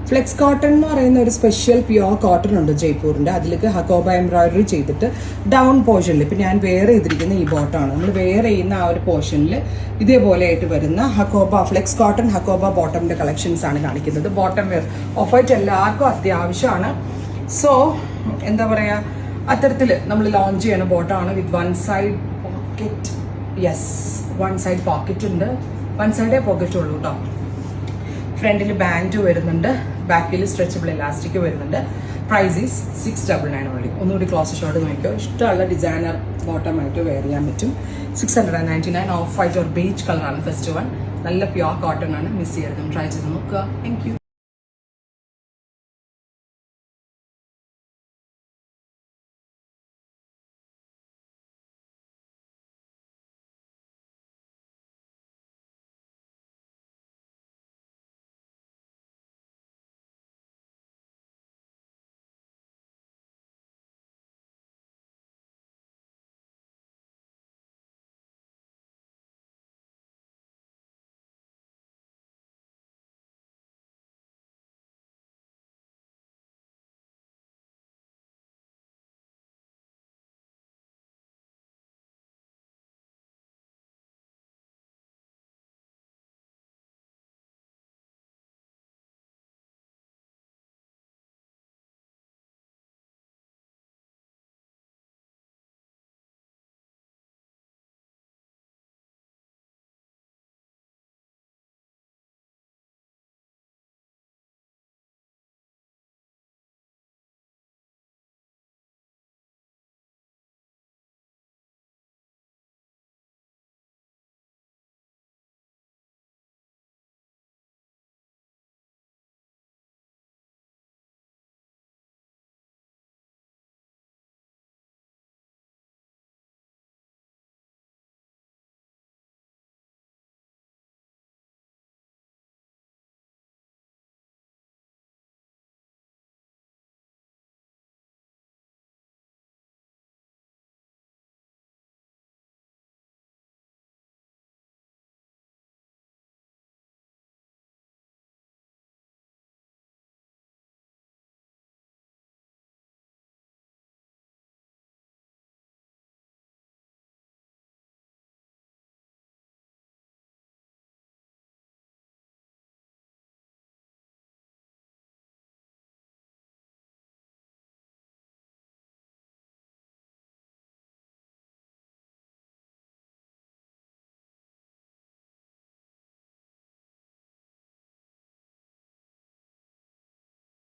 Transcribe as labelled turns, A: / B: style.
A: Flex cotton എന്ന് പറയുന്ന ഒരു സ്പെഷ്യൽ പ്യുവർ കോട്ടൺ ഉണ്ട് ജയ്പൂരിൻ്റെ. അതിലേക്ക് ഹക്കോബ എംബ്രോയിഡറി ചെയ്തിട്ട് ഡൗൺ പോർഷനിൽ ഇപ്പം ഞാൻ വെയർ ചെയ്തിരിക്കുന്ന ഈ ബോട്ടമാണ്. നമ്മൾ വെയർ ചെയ്യുന്ന ആ ഒരു പോർഷനിൽ ഇതേപോലെ ആയിട്ട് വരുന്ന ഹക്കോബ ഫ്ലെക്സ് കോട്ടൺ ഹക്കോബ ബോട്ടമിൻ്റെ കളക്ഷൻസ് ആണ് കാണിക്കുന്നത്. ബോട്ടം വെയർ ഓഫ് വൈറ്റ് എല്ലാവർക്കും അത്യാവശ്യമാണ്. സോ എന്താ പറയുക, അത്തരത്തിൽ നമ്മൾ ലോഞ്ച് ചെയ്യണ ബോട്ടമാണ് with one side pocket. Yes, one side pocket ഉണ്ട്. വൺ സൈഡേ പോക്കറ്റ് ഉള്ളൂ കേട്ടോ. ഫ്രണ്ടിൽ ബാൻഡ് വരുന്നുണ്ട്, ബാക്കിൽ സ്ട്രെച്ചബിൾ ഇലാസ്റ്റിക് വരുന്നുണ്ട്. Price is 699 only. ഒന്നുകൂടി ക്ലോസ് ഷോട്ട് നോക്കിയോ, ഇഷ്ടമുള്ള ഡിസൈനർ ബോട്ടമായിട്ട് വെയർ ചെയ്യാൻ പറ്റും. 699. ഓഫ് വൈറ്റ് ഓർ ബീച്ച് കളറാണ് ഫസ്റ്റ് വൺ. നല്ല പ്യുവർ കോട്ടൺ ആണ്, മിസ് ചെയ്യരുത്, ട്രൈ ചെയ്ത് നോക്കുക. Thank U.